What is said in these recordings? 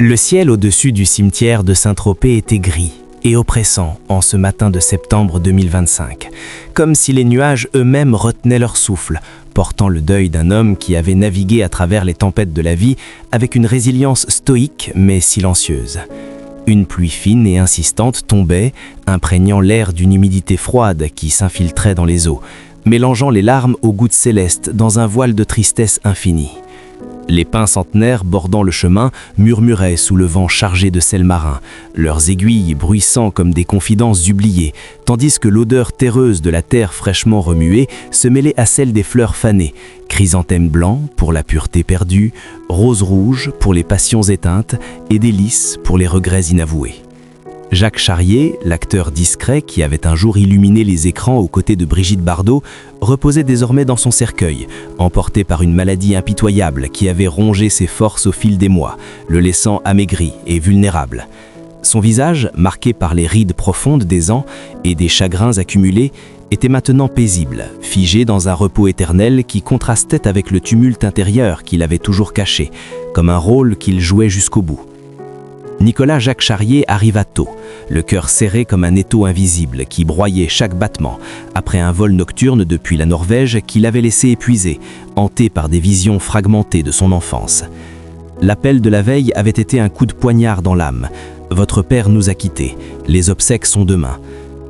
Le ciel au-dessus du cimetière de Saint-Tropez était gris et oppressant en ce matin de septembre 2025, comme si les nuages eux-mêmes retenaient leur souffle, portant le deuil d'un homme qui avait navigué à travers les tempêtes de la vie avec une résilience stoïque mais silencieuse. Une pluie fine et insistante tombait, imprégnant l'air d'une humidité froide qui s'infiltrait dans les eaux, mélangeant les larmes aux gouttes célestes dans un voile de tristesse infinie. Les pins centenaires bordant le chemin murmuraient sous le vent chargé de sel marin, leurs aiguilles bruissant comme des confidences oubliées, tandis que l'odeur terreuse de la terre fraîchement remuée se mêlait à celle des fleurs fanées, chrysanthèmes blancs pour la pureté perdue, roses rouges pour les passions éteintes et délices pour les regrets inavoués. Jacques Charrier, l'acteur discret qui avait un jour illuminé les écrans aux côtés de Brigitte Bardot, reposait désormais dans son cercueil, emporté par une maladie impitoyable qui avait rongé ses forces au fil des mois, le laissant amaigri et vulnérable. Son visage, marqué par les rides profondes des ans et des chagrins accumulés, était maintenant paisible, figé dans un repos éternel qui contrastait avec le tumulte intérieur qu'il avait toujours caché, comme un rôle qu'il jouait jusqu'au bout. Nicolas Jacques Charrier arriva tôt, le cœur serré comme un étau invisible qui broyait chaque battement, après un vol nocturne depuis la Norvège qui l'avait laissé épuisé, hanté par des visions fragmentées de son enfance. L'appel de la veille avait été un coup de poignard dans l'âme. « Votre père nous a quittés, les obsèques sont demain ».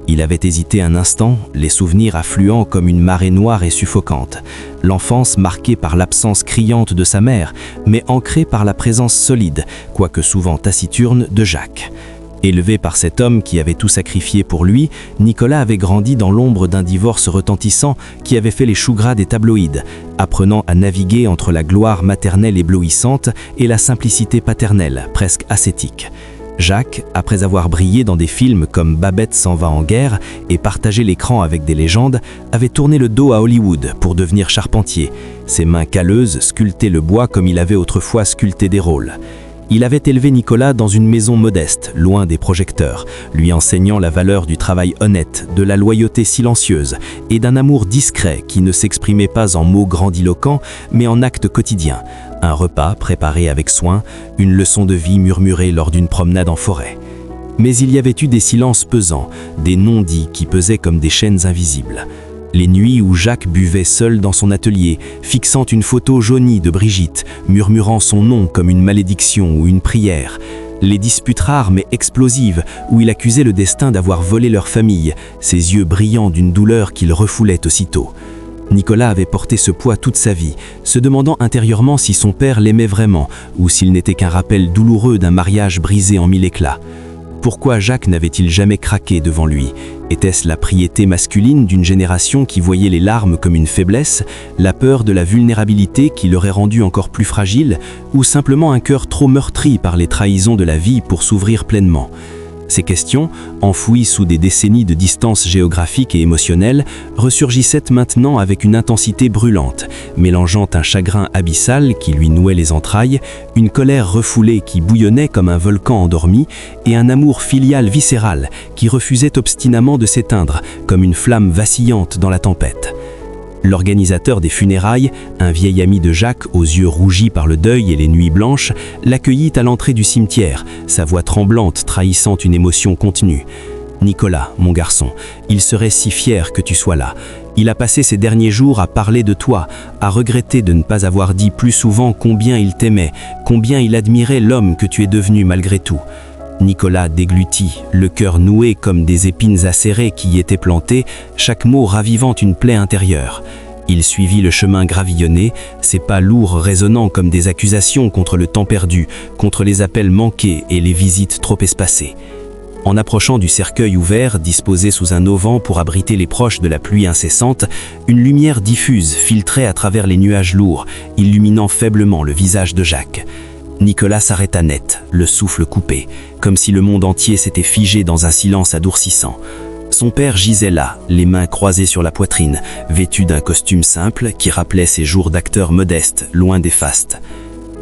Il avait hésité un instant, les souvenirs affluant comme une marée noire et suffocante. L'enfance marquée par l'absence criante de sa mère, mais ancrée par la présence solide, quoique souvent taciturne, de Jacques. Élevé par cet homme qui avait tout sacrifié pour lui, Nicolas avait grandi dans l'ombre d'un divorce retentissant qui avait fait les choux gras des tabloïds, apprenant à naviguer entre la gloire maternelle éblouissante et la simplicité paternelle, presque ascétique. Jacques, après avoir brillé dans des films comme Babette s'en va en guerre et partagé l'écran avec des légendes, avait tourné le dos à Hollywood pour devenir charpentier. Ses mains calleuses sculptaient le bois comme il avait autrefois sculpté des rôles. Il avait élevé Nicolas dans une maison modeste, loin des projecteurs, lui enseignant la valeur du travail honnête, de la loyauté silencieuse et d'un amour discret qui ne s'exprimait pas en mots grandiloquents, mais en actes quotidiens. Un repas préparé avec soin, une leçon de vie murmurée lors d'une promenade en forêt. Mais il y avait eu des silences pesants, des non-dits qui pesaient comme des chaînes invisibles. Les nuits où Jacques buvait seul dans son atelier, fixant une photo jaunie de Brigitte, murmurant son nom comme une malédiction ou une prière. Les disputes rares mais explosives où il accusait le destin d'avoir volé leur famille, ses yeux brillants d'une douleur qu'il refoulait aussitôt. Nicolas avait porté ce poids toute sa vie, se demandant intérieurement si son père l'aimait vraiment ou s'il n'était qu'un rappel douloureux d'un mariage brisé en mille éclats. Pourquoi Jacques n'avait-il jamais craqué devant lui? Était-ce la piété masculine d'une génération qui voyait les larmes comme une faiblesse, la peur de la vulnérabilité qui l'aurait rendu encore plus fragile, ou simplement un cœur trop meurtri par les trahisons de la vie pour s'ouvrir pleinement? Ces questions, enfouies sous des décennies de distance géographique et émotionnelle, ressurgissaient maintenant avec une intensité brûlante, mélangeant un chagrin abyssal qui lui nouait les entrailles, une colère refoulée qui bouillonnait comme un volcan endormi, et un amour filial viscéral qui refusait obstinément de s'éteindre, comme une flamme vacillante dans la tempête. L'organisateur des funérailles, un vieil ami de Jacques aux yeux rougis par le deuil et les nuits blanches, l'accueillit à l'entrée du cimetière, sa voix tremblante trahissant une émotion contenue. « Nicolas, mon garçon, il serait si fier que tu sois là. Il a passé ses derniers jours à parler de toi, à regretter de ne pas avoir dit plus souvent combien il t'aimait, combien il admirait l'homme que tu es devenu malgré tout. » Nicolas déglutit, le cœur noué comme des épines acérées qui y étaient plantées, chaque mot ravivant une plaie intérieure. Il suivit le chemin gravillonné, ses pas lourds résonnant comme des accusations contre le temps perdu, contre les appels manqués et les visites trop espacées. En approchant du cercueil ouvert, disposé sous un auvent pour abriter les proches de la pluie incessante, une lumière diffuse filtrait à travers les nuages lourds, illuminant faiblement le visage de Jacques. Nicolas s'arrêta net, le souffle coupé, comme si le monde entier s'était figé dans un silence adoucissant. Son père gisait là, les mains croisées sur la poitrine, vêtu d'un costume simple qui rappelait ses jours d'acteur modeste, loin des fastes.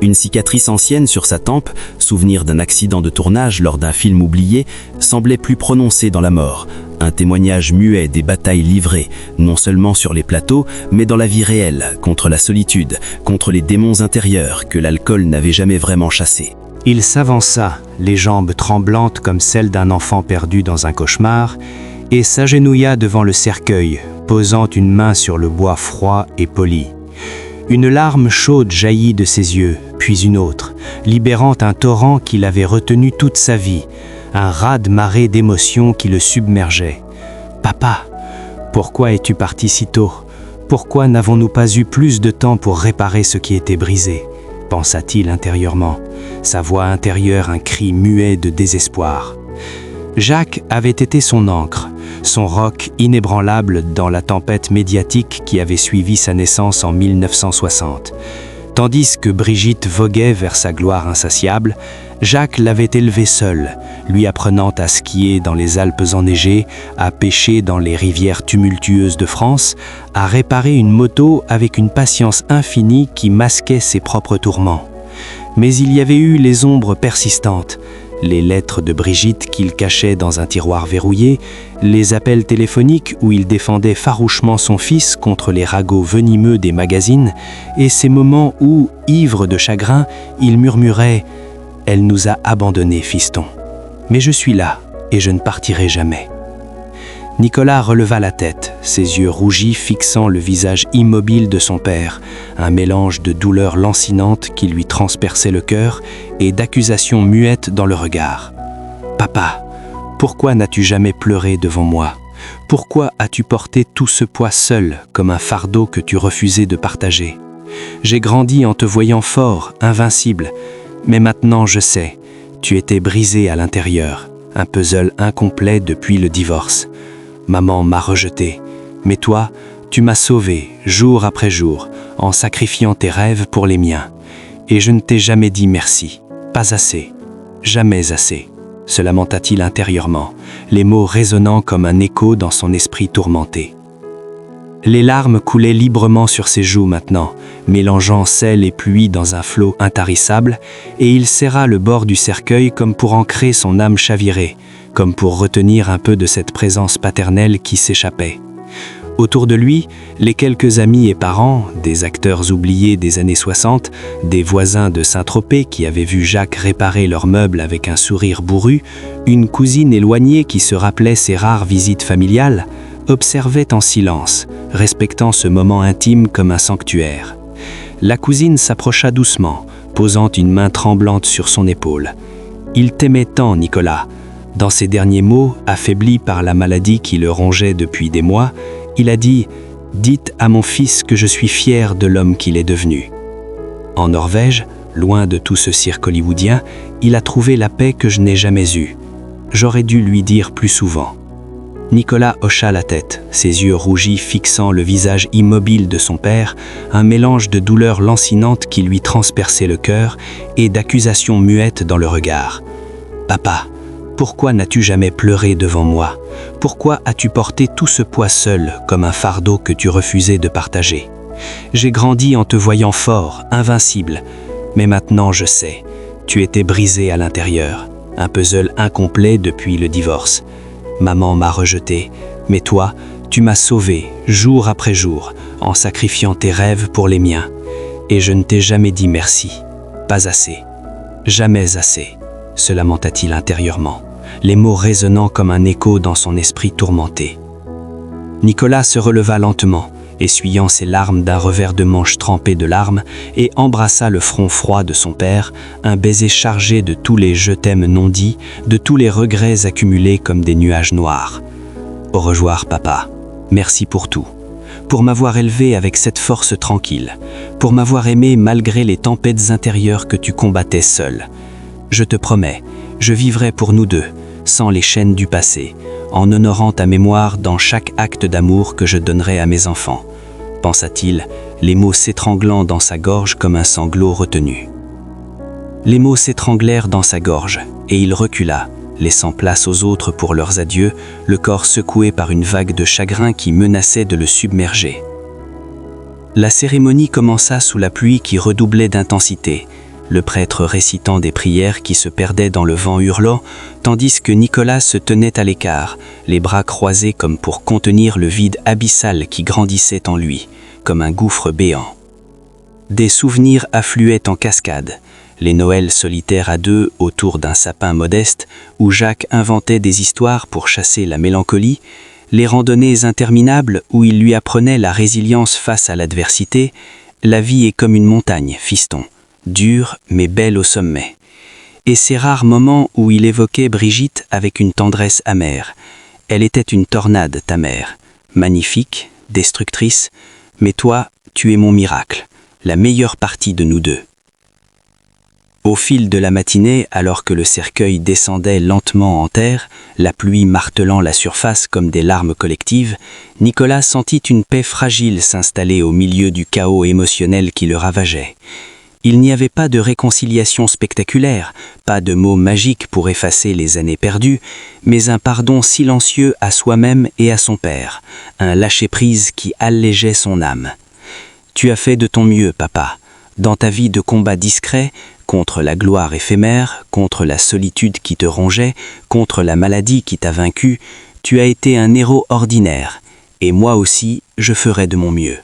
Une cicatrice ancienne sur sa tempe, souvenir d'un accident de tournage lors d'un film oublié, semblait plus prononcée dans la mort. Un témoignage muet des batailles livrées, non seulement sur les plateaux, mais dans la vie réelle, contre la solitude, contre les démons intérieurs que l'alcool n'avait jamais vraiment chassés. Il s'avança, les jambes tremblantes comme celles d'un enfant perdu dans un cauchemar, et s'agenouilla devant le cercueil, posant une main sur le bois froid et poli. Une larme chaude jaillit de ses yeux, puis une autre, libérant un torrent qu'il avait retenu toute sa vie, un raz-de-marée d'émotions qui le submergeait. « Papa, pourquoi es-tu parti si tôt ? Pourquoi n'avons-nous pas eu plus de temps pour réparer ce qui était brisé ?» pensa-t-il intérieurement, sa voix intérieure un cri muet de désespoir. Jacques avait été son ancre, son roc inébranlable dans la tempête médiatique qui avait suivi sa naissance en 1960. Tandis que Brigitte voguait vers sa gloire insatiable, Jacques l'avait élevé seul, lui apprenant à skier dans les Alpes enneigées, à pêcher dans les rivières tumultueuses de France, à réparer une moto avec une patience infinie qui masquait ses propres tourments. Mais il y avait eu les ombres persistantes, les lettres de Brigitte qu'il cachait dans un tiroir verrouillé, les appels téléphoniques où il défendait farouchement son fils contre les ragots venimeux des magazines, et ces moments où, ivre de chagrin, il murmurait « Elle nous a abandonnés, fiston. Mais je suis là, et je ne partirai jamais. » Nicolas releva la tête, ses yeux rougis fixant le visage immobile de son père, un mélange de douleur lancinante qui lui transperçait le cœur et d'accusations muettes dans le regard. « Papa, pourquoi n'as-tu jamais pleuré devant moi ? Pourquoi as-tu porté tout ce poids seul, comme un fardeau que tu refusais de partager ? J'ai grandi en te voyant fort, invincible, mais maintenant je sais, tu étais brisé à l'intérieur, un puzzle incomplet depuis le divorce. Maman m'a rejeté, mais toi, tu m'as sauvé jour après jour, en sacrifiant tes rêves pour les miens. Et je ne t'ai jamais dit merci, pas assez, jamais assez. » se lamenta-t-il intérieurement, les mots résonnant comme un écho dans son esprit tourmenté. Les larmes coulaient librement sur ses joues maintenant, mélangeant sel et pluie dans un flot intarissable, et il serra le bord du cercueil comme pour ancrer son âme chavirée, comme pour retenir un peu de cette présence paternelle qui s'échappait. Autour de lui, les quelques amis et parents, des acteurs oubliés des années 60, des voisins de Saint-Tropez qui avaient vu Jacques réparer leurs meubles avec un sourire bourru, une cousine éloignée qui se rappelait ses rares visites familiales, observaient en silence, respectant ce moment intime comme un sanctuaire. La cousine s'approcha doucement, posant une main tremblante sur son épaule. « Il t'aimait tant, Nicolas !» Dans ses derniers mots, affaibli par la maladie qui le rongeait depuis des mois, il a dit « Dites à mon fils que je suis fier de l'homme qu'il est devenu. » En Norvège, loin de tout ce cirque hollywoodien, il a trouvé la paix que je n'ai jamais eue. J'aurais dû lui dire plus souvent. Nicolas hocha la tête, ses yeux rougis fixant le visage immobile de son père, un mélange de douleur lancinante qui lui transperçait le cœur et d'accusations muettes dans le regard. « Papa, pourquoi n'as-tu jamais pleuré devant moi ? Pourquoi as-tu porté tout ce poids seul, comme un fardeau que tu refusais de partager ? J'ai grandi en te voyant fort, invincible, mais maintenant je sais, tu étais brisé à l'intérieur, un puzzle incomplet depuis le divorce. Maman m'a rejeté, mais toi, tu m'as sauvé, jour après jour, en sacrifiant tes rêves pour les miens. Et je ne t'ai jamais dit merci, pas assez, jamais assez. » se lamenta-t-il intérieurement, les mots résonnant comme un écho dans son esprit tourmenté. Nicolas se releva lentement, essuyant ses larmes d'un revers de manche trempé de larmes, et embrassa le front froid de son père, un baiser chargé de tous les « je t'aime » non dits, de tous les regrets accumulés comme des nuages noirs. « Au revoir, papa. Merci pour tout. Pour m'avoir élevé avec cette force tranquille, pour m'avoir aimé malgré les tempêtes intérieures que tu combattais seul. Je te promets, je vivrai pour nous deux, sans les chaînes du passé, en honorant ta mémoire dans chaque acte d'amour que je donnerai à mes enfants, » pensa-t-il, les mots s'étranglant dans sa gorge comme un sanglot retenu. Les mots s'étranglèrent dans sa gorge, et il recula, laissant place aux autres pour leurs adieux, le corps secoué par une vague de chagrin qui menaçait de le submerger. La cérémonie commença sous la pluie qui redoublait d'intensité, le prêtre récitant des prières qui se perdaient dans le vent hurlant, tandis que Nicolas se tenait à l'écart, les bras croisés comme pour contenir le vide abyssal qui grandissait en lui, comme un gouffre béant. Des souvenirs affluaient en cascade, les Noëls solitaires à deux autour d'un sapin modeste où Jacques inventait des histoires pour chasser la mélancolie, les randonnées interminables où il lui apprenait la résilience face à l'adversité. La vie est comme une montagne, fiston, dure mais belle au sommet. Et ces rares moments où il évoquait Brigitte avec une tendresse amère. Elle était une tornade, ta mère, magnifique, destructrice, mais toi, tu es mon miracle, la meilleure partie de nous deux. Au fil de la matinée, alors que le cercueil descendait lentement en terre, la pluie martelant la surface comme des larmes collectives, Nicolas sentit une paix fragile s'installer au milieu du chaos émotionnel qui le ravageait. Il n'y avait pas de réconciliation spectaculaire, pas de mots magiques pour effacer les années perdues, mais un pardon silencieux à soi-même et à son père, un lâcher-prise qui allégeait son âme. « Tu as fait de ton mieux, papa. Dans ta vie de combat discret, contre la gloire éphémère, contre la solitude qui te rongeait, contre la maladie qui t'a vaincu, tu as été un héros ordinaire, et moi aussi, je ferai de mon mieux. »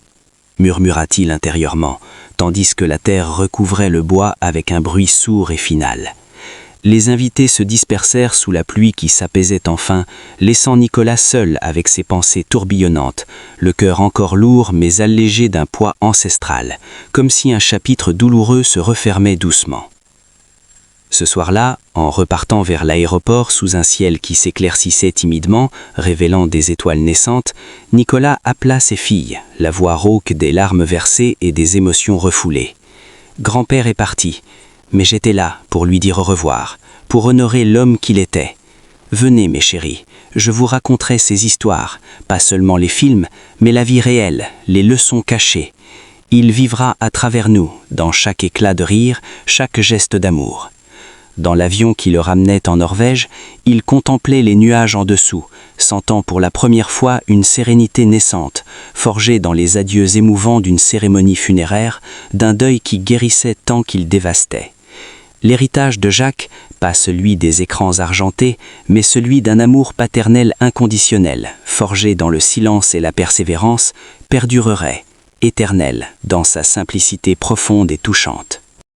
murmura-t-il intérieurement, tandis que la terre recouvrait le bois avec un bruit sourd et final. Les invités se dispersèrent sous la pluie qui s'apaisait enfin, laissant Nicolas seul avec ses pensées tourbillonnantes, le cœur encore lourd mais allégé d'un poids ancestral, comme si un chapitre douloureux se refermait doucement. Ce soir-là, en repartant vers l'aéroport sous un ciel qui s'éclaircissait timidement, révélant des étoiles naissantes, Nicolas appela ses filles, la voix rauque des larmes versées et des émotions refoulées. Grand-père est parti, mais j'étais là pour lui dire au revoir, pour honorer l'homme qu'il était. Venez, mes chéris, je vous raconterai ces histoires, pas seulement les films, mais la vie réelle, les leçons cachées. Il vivra à travers nous, dans chaque éclat de rire, chaque geste d'amour. Dans l'avion qui le ramenait en Norvège, il contemplait les nuages en dessous, sentant pour la première fois une sérénité naissante, forgée dans les adieux émouvants d'une cérémonie funéraire, d'un deuil qui guérissait tant qu'il dévastait. L'héritage de Jacques, pas celui des écrans argentés, mais celui d'un amour paternel inconditionnel, forgé dans le silence et la persévérance, perdurerait, éternel, dans sa simplicité profonde et touchante.